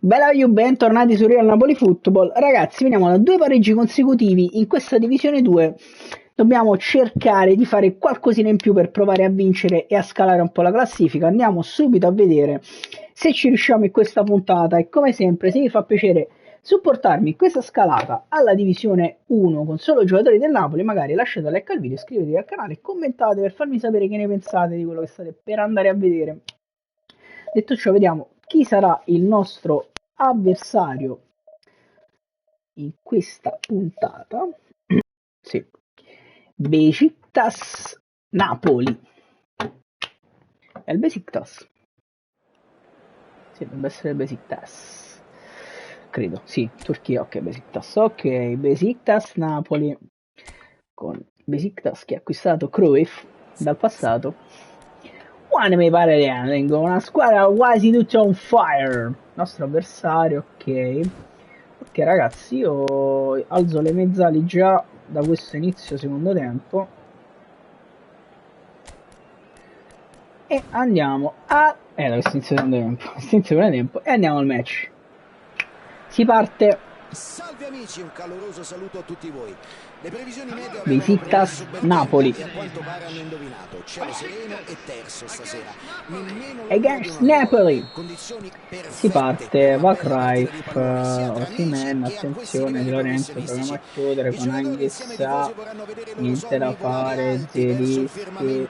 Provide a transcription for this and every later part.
Bella you, bentornati su Real Napoli Football. Ragazzi, veniamo da 2 pareggi consecutivi in questa divisione 2. Dobbiamo cercare di fare qualcosina in più per provare a vincere e a scalare un po' la classifica. Andiamo subito a vedere se ci riusciamo in questa puntata e come sempre, se vi fa piacere supportarmi in questa scalata alla divisione 1 con solo giocatori del Napoli, magari lasciate un like al video, iscrivetevi al canale e commentate per farmi sapere che ne pensate di quello che state per andare a vedere. Detto ciò, vediamo chi sarà il nostro avversario in questa puntata. Sì, Besiktas Napoli. È il Besiktas? Sì, dovrebbe essere il Besiktas, credo, sì, Turchia, ok, Besiktas, ok, Besiktas Napoli, con Besiktas che ha acquistato Cruyff dal passato. One mi pare di Erling, una squadra quasi tutta on fire. Nostro avversario, ok. Ok ragazzi, io alzo le mezzali già da questo inizio secondo tempo. E andiamo a... da questo inizio secondo tempo. Questo inizio secondo tempo. E andiamo al match. Si parte. Salve amici, un caloroso saluto a tutti voi. Le previsioni meteo Besiktas Napoli. a quanto pare hanno indovinato. Cielo sereno e terzo stasera. Against Napoli. Si parte, va Cruyff, Osimhen, attenzione Di Lorenzo, proviamo a chiudere con Anghissà, niente da fare, Zielinski,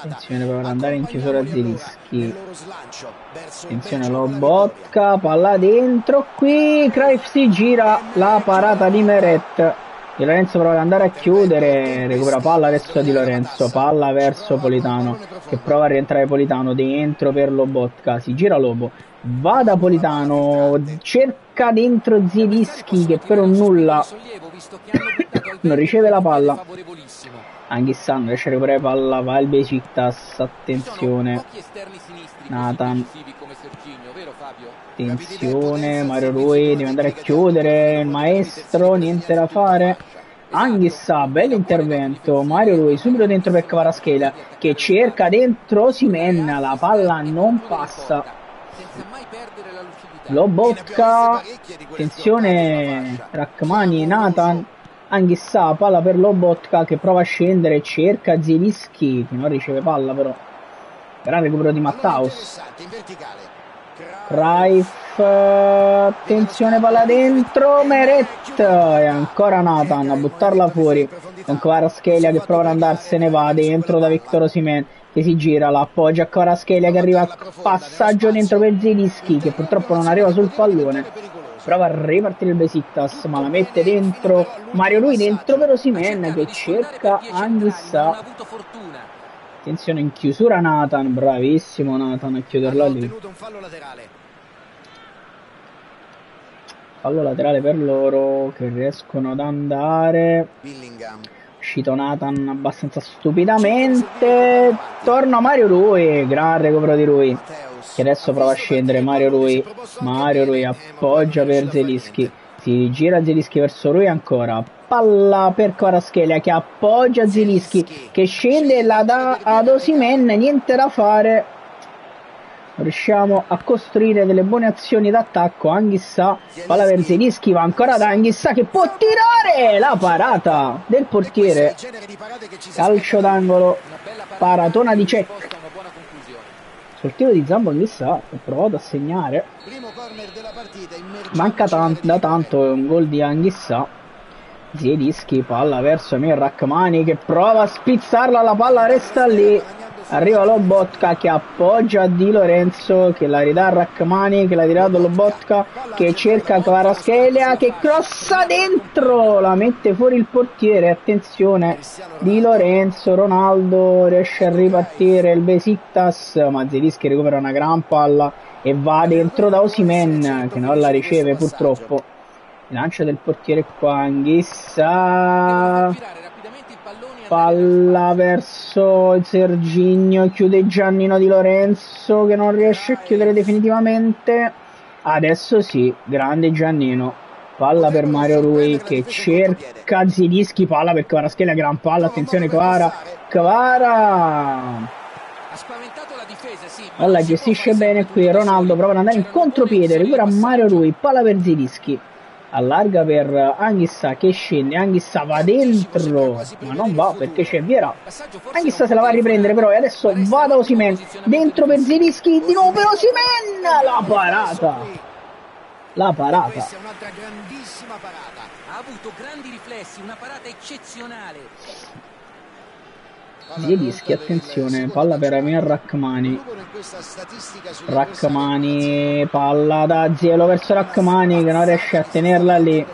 attenzione per andare in chiusura Zielinski, attenzione Lobotka, palla dentro, qui Cruyff si gira, la parata di Meret. Di Lorenzo prova ad andare a chiudere, recupera palla adesso Di Lorenzo, palla verso Politano che prova a rientrare Politano dentro per Lobotka, si gira Lobo, va da Politano, cerca dentro Zielinski che però nulla, non riceve la palla, Anghissà non riesce a recuperare palla, va il Besiktas, attenzione, Nathan, attenzione, Mario Rui deve andare a chiudere, il maestro, niente da fare, Anghissà, bel intervento, Mario Rui subito dentro per Kvaratskhelia che cerca dentro Osimhen, la palla non passa, Lobotka, attenzione Rachmani, Nathan, Anghissà, palla per Lobotka che prova a scendere, cerca Zielinski che non riceve palla però, gran recupero di Matthaus, Cruyff, attenzione palla dentro, Meret e ancora Nathan a buttarla fuori con Kvaratskhelia che prova ad andarsene, va dentro da Victor Osimhen che si gira, la appoggia a Kvaratskhelia che arriva a passaggio dentro per Zielinski che purtroppo non arriva sul pallone, prova a ripartire il Besiktas ma la mette dentro Mario Rui, dentro per Osimhen che cerca Anghissà, attenzione in chiusura Nathan, bravissimo Nathan a chiuderla lì, fallo laterale per loro che riescono ad andare, uscito Nathan abbastanza stupidamente, torna Mario Rui, gran recupero di Rui che adesso prova a scendere, Mario Rui appoggia per Zielinski, si gira Zielinski verso Rui ancora, palla per Kvaratskhelia che appoggia Zielinski che scende e la dà ad Osimhen, niente da fare, riusciamo a costruire delle buone azioni d'attacco, Anghissà, palla per Zielinski, va ancora da Anghissà che può tirare, la parata del portiere, calcio d'angolo, paratona di Cech, sul tiro di Zambo Anghissà ha provato a segnare, manca da tanto un gol di Anghissà, Zielinski, palla verso Emir Rachmani che prova a spizzarla, la palla resta lì, arriva Lobotka che appoggia Di Lorenzo che la ridà a Rachmani che l'ha tirato Lobotka che cerca Kvaratskhelia che crossa dentro, la mette fuori il portiere, attenzione Di Lorenzo, Ronaldo riesce a ripartire il Besiktas ma Zielinski recupera una gran palla e va dentro da Osimhen che non la riceve purtroppo, lancio del portiere qua, Anghissà, palla verso Serginho, chiude Giannino Di Lorenzo che non riesce a chiudere definitivamente, adesso sì, grande Giannino, palla per Mario Rui che cerca Zielinski, palla per Kvaratskhelia, gran palla, attenzione Kvara, Allora gestisce bene qui Ronaldo, prova ad andare in contropiede, recupera Mario Rui, palla per Zielinski, allarga per Anghissà che scende, Anghissà va dentro, ma non va perché c'è Vieira. Anghissà se la va a riprendere però, e adesso va da Osimhen, dentro per Zielinski, di nuovo per Osimhen, la parata! La parata. Questa è un'altra grandissima parata. Ha avuto grandi riflessi, una parata eccezionale. Zielinski, attenzione, palla per Amir Rrahmani. Rrahmani, palla da Zielo verso Rrahmani che non riesce a tenerla lì.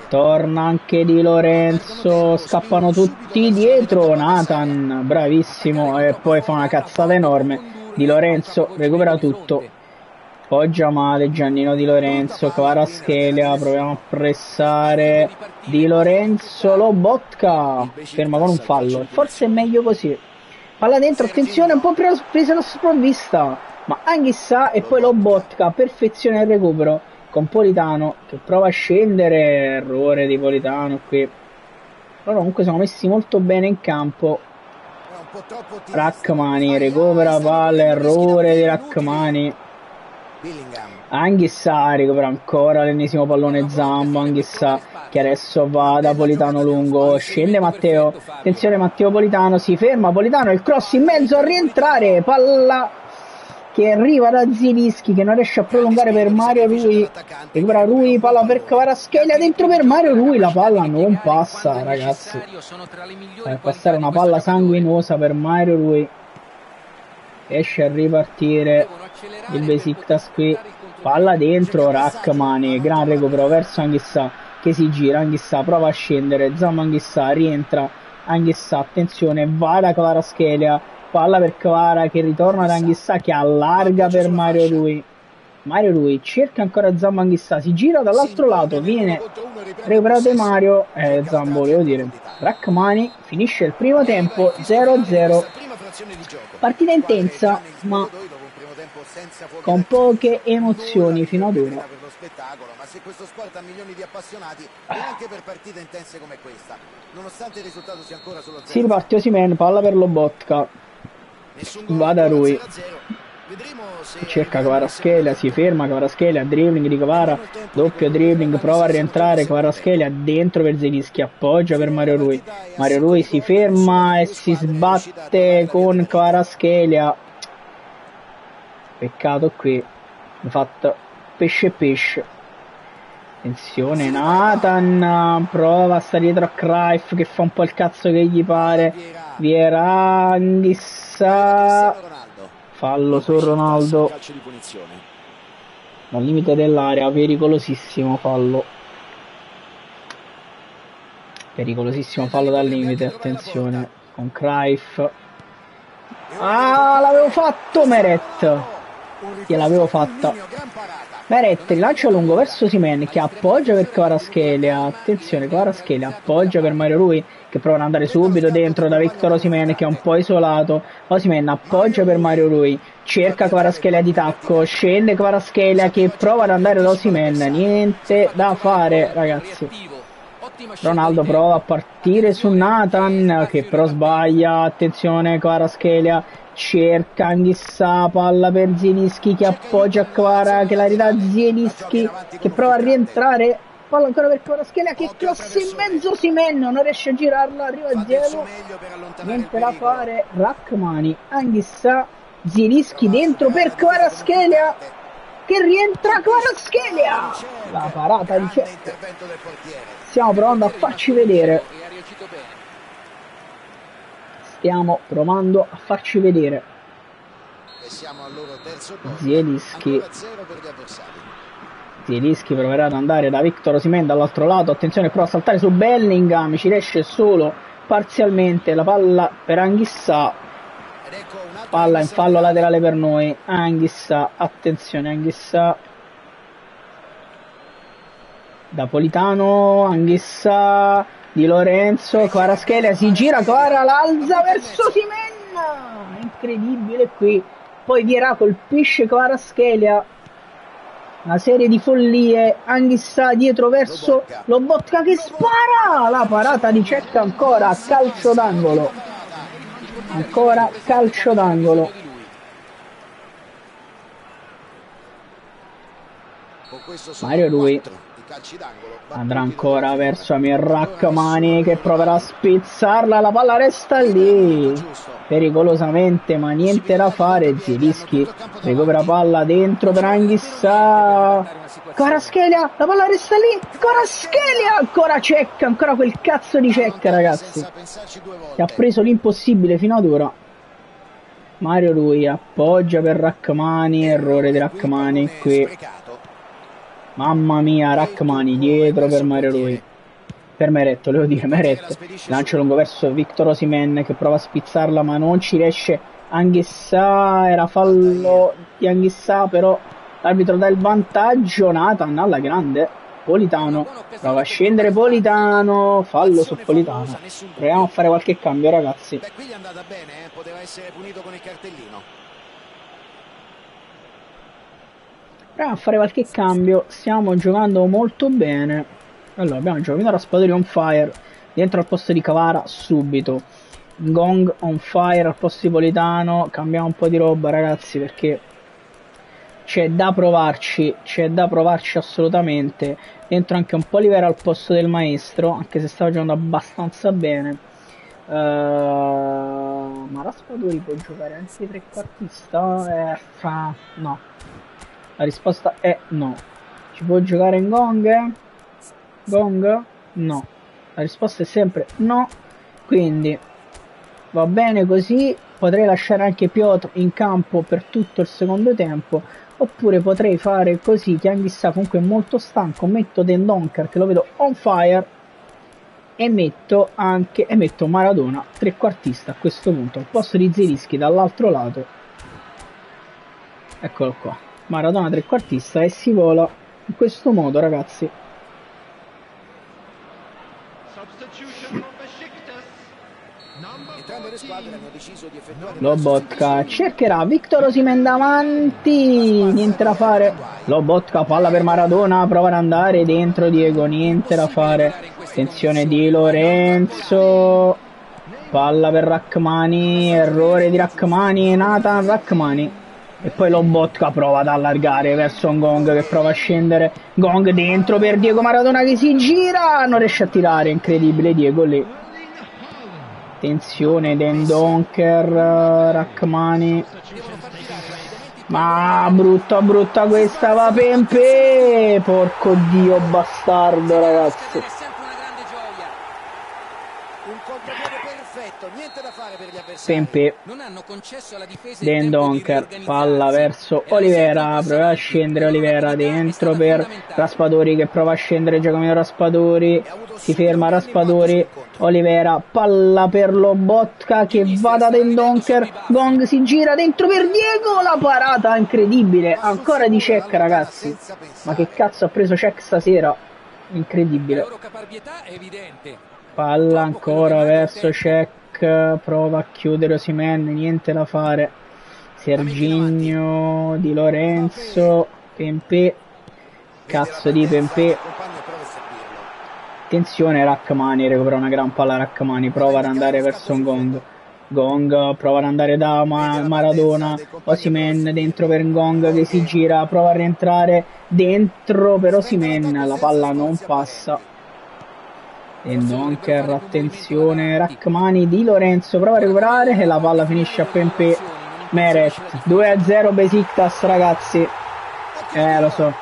Torna anche Di Lorenzo, scappano tutti dietro. Nathan, bravissimo, e poi fa una cazzata enorme. Di Lorenzo recupera tutto. Poggia male Giannino Di Lorenzo, Kvaratskhelia, proviamo a pressare Di Lorenzo, Lobotka ferma con un fallo, forse è meglio così. Palla dentro, attenzione, un po' presa la sprovvista, ma Anghissà e poi Lobotka, perfezione il recupero con Politano che prova a scendere, errore di Politano qui. Loro comunque sono messi molto bene in campo. Rrahmani recupera palla, errore di Rrahmani. Anghissà recupera ancora l'ennesimo pallone Zambo, Anghissà che adesso va da Politano lungo, scende Matteo, attenzione Matteo Politano, si ferma Politano, il cross in mezzo a rientrare, palla che arriva da Zielinski che non riesce a prolungare per Mario Rui, recupera Rui, palla per Kvaratskhelia, dentro per Mario Rui, la palla non passa ragazzi, deve passare una palla sanguinosa per Mario Rui. Riesce a ripartire il Besiktas qui, palla dentro Rrahmani, gran recupero verso Anghissà che si gira, Anghissà prova a scendere, Zambo Anghissà rientra, Anghissà attenzione, va da Kvaratskhelia, palla per Kvara che ritorna da Anghissà che allarga per Mario Rui. Mario Rui cerca ancora Zambo Anghissà, si gira dall'altro lato, viene recuperato Mario, Zambo volevo dire, Rrahmani finisce il primo tempo 0-0. Partita intensa ma con poche emozioni fino ad ora. Ma se questo sport ha milioni di appassionati, neanche per partite intense come questa, nonostante il risultato sia ancora solo 0-0. Si riparte Osimhen, palla per Lobotka, va da Rui, cerca Kvaratskhelia, si ferma Kvaratskhelia, dribbling di Kvara, doppio dribbling, prova a rientrare Kvaratskhelia dentro per Zielinski, appoggia per Mario Rui, Mario Rui si ferma e si sbatte con Kvaratskhelia, peccato qui, ho fatto pesce. Attenzione Nathan, prova a stare dietro a Cruyff che fa un po' il cazzo che gli pare, Vieira, Anghissà, fallo su Ronaldo dal limite dell'area, pericolosissimo fallo dal limite, attenzione con Cruyff, l'avevo fatto Meret, gliel'avevo fatta. Meret rilancia lungo verso Osimhen che appoggia per Kvaratskhelia, attenzione Kvaratskhelia appoggia per Mario Rui che prova ad andare subito dentro da Victor Osimhen che è un po' isolato, Osimhen appoggia per Mario Rui, cerca Kvaratskhelia di tacco, scende Kvaratskhelia che prova ad andare da Osimhen, niente da fare ragazzi. Ronaldo prova a partire su Nathan che però sbaglia, attenzione Kvaratskhelia cerca Anghissà, palla per Zielinski che appoggia a Kvara che la ridà Zielinski che prova a rientrare, palla ancora per Kvaratskhelia che cross in mezzo, Osimhen non riesce a girarla, arriva Zielo, niente da fare, Rrahmani, Anghissà, Zielinski dentro per Kvaratskhelia che rientra Kvaratskhelia, la parata di Cech, stiamo provando a farci vedere, Zielinski proverà ad andare da Victor Osimhen dall'altro lato, attenzione prova a saltare su Bellingham, ci riesce solo parzialmente, la palla per Anghissà, palla in fallo laterale per noi, Anghissà, attenzione Anghissà, da Politano, Anghissà, Di Lorenzo, Kvaratskhelia si gira, Kvara l'alza verso Osimhen, incredibile qui, poi Vieira colpisce Kvaratskhelia, una serie di follie, Anghissà dietro verso Lobotka che spara, la parata di Cech ancora a calcio d'angolo, Ancora calcio d'angolo. Mario Rui andrà ancora verso Amir Rrahmani che proverà a spizzarla, la palla resta lì pericolosamente, ma niente da fare. Zielinski recupera palla dentro per Anghissà, Kvaratskhelia, la palla resta lì, Kvaratskhelia, ancora Cech, ancora quel cazzo di Cech, ragazzi, che ha preso l'impossibile fino ad ora. Mario Rui appoggia per Rrahmani, errore di Rrahmani qui. Mamma mia, Rrahmani dietro per Mario Rui. Per Meret, volevo dire Meret. Lancio lungo verso Victor Osimhen che prova a spizzarla ma non ci riesce. Anghissà, era fallo di Anghissà, però l'arbitro dà il vantaggio. Nathan alla grande. Politano prova a scendere, Politano, fallo su Politano. Proviamo a fare qualche cambio, ragazzi. Beh, qui gli è andata bene, poteva essere punito con il cartellino. Proviamo a fare qualche cambio, stiamo giocando molto bene. Allora, abbiamo giocato Raspadori on fire, dentro al posto di Kvara subito. Gong on fire al posto di Politano, cambiamo un po' di roba, ragazzi, perché c'è da provarci assolutamente. Dentro anche un po' Olivera al posto del maestro, anche se stava giocando abbastanza bene. Ma Raspadori può giocare anche trequartista? No. La risposta è no. Ci può giocare in Gong? Gong? No. La risposta è sempre no. Quindi va bene così. Potrei lasciare anche Piotr in campo per tutto il secondo tempo. Oppure potrei fare così, che Anghissà comunque è molto stanco. Metto Dendoncker che lo vedo on fire. E metto Maradona trequartista a questo punto. Al posto di Zielinski dall'altro lato. Eccolo qua. Maradona trequartista e si vola in questo modo, ragazzi. Entrambe le squadre hanno deciso di effettuare Lobotka cercherà Victor Osimhen davanti, niente da fare. Lobotka, palla per Maradona, prova ad andare dentro Diego, niente da fare. Attenzione di Lorenzo, palla per Rrahmani, errore di Rrahmani, Nathan Rrahmani. E poi Lobotka prova ad allargare verso un Gong che prova a scendere. Gong dentro per Diego Maradona che si gira. Non riesce a tirare, incredibile Diego lì. Attenzione Dendoncker, Rrahmani. Ma brutta questa, va Pempe. Porco dio bastardo, ragazzi. Pempe, Dendoncker, palla verso Olivera, prova a scendere Olivera dentro per Raspadori che prova a scendere Giacomino Raspadori, si ferma Raspadori, Olivera, palla per Lobotka che va da Dendoncker, Gong si gira dentro per Diego, la parata incredibile, ancora di Cech, ragazzi, ma che cazzo ha preso Cech stasera, incredibile. Palla ancora verso Cech, prova a chiudere Osimhen, niente da fare. Serginho, Di Lorenzo, Pempe, cazzo di Pempe. Attenzione Rrahmani, recupera una gran palla Rrahmani, prova ad andare verso un Gong. Gong prova ad andare da Maradona, Osimhen dentro per Gong che si gira, prova a rientrare dentro per Osimhen, la palla non passa. Dendoncker, attenzione Rrahmani, Di Lorenzo prova a recuperare e la palla finisce a Pempe. Meret 2-0 Besiktas, ragazzi, lo so.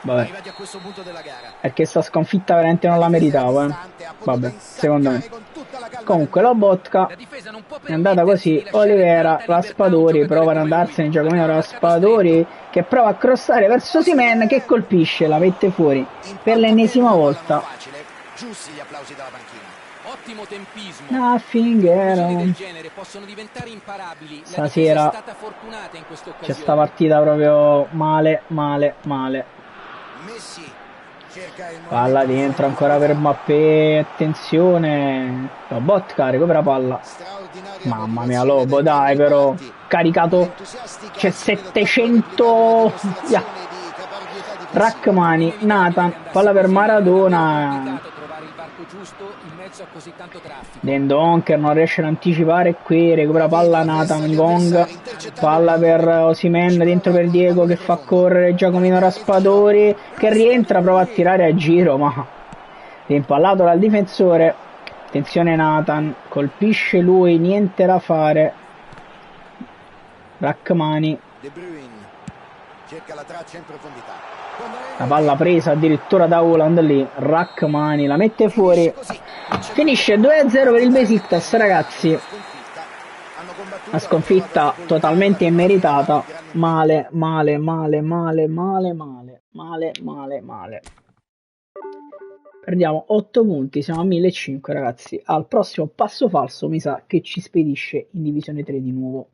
Vabbè, perché sta sconfitta veramente non la meritavo, vabbè, secondo me. Comunque Lobotka è andata così. Olivera, Raspadori prova ad andarsene, Giacomino Raspadori che prova a crossare verso Osimhen che colpisce, la mette fuori per l'ennesima volta. Ottimo tempismo. Nothing del genere possono diventare imparabili. Stasera c'è sta partita proprio male. Palla dentro ancora per Mbappé, attenzione, Lobotka recupera palla. Mamma mia Lobo, dai però, caricato, c'è 700. Rrahmani, Nathan, palla per Maradona. giusto in mezzo a così tanto traffico. Dendonker non riesce ad anticipare qui, recupera palla Nathan Gong, palla per Osimhen, dentro per Diego che fa correre Giacomino Raspadori, che rientra, prova a tirare a giro, ma rimpallato dal difensore. Attenzione Nathan, colpisce lui, niente da fare. Rachmani, De Bruyne cerca la traccia in profondità. la palla presa addirittura da Haaland lì, Rachmani la mette fuori. Finisce 2-0 per il Besiktas, ragazzi. La sconfitta totalmente immeritata. Male. Perdiamo 8 punti, siamo a 1500, ragazzi. Al prossimo passo falso mi sa che ci spedisce in Divisione 3 di nuovo.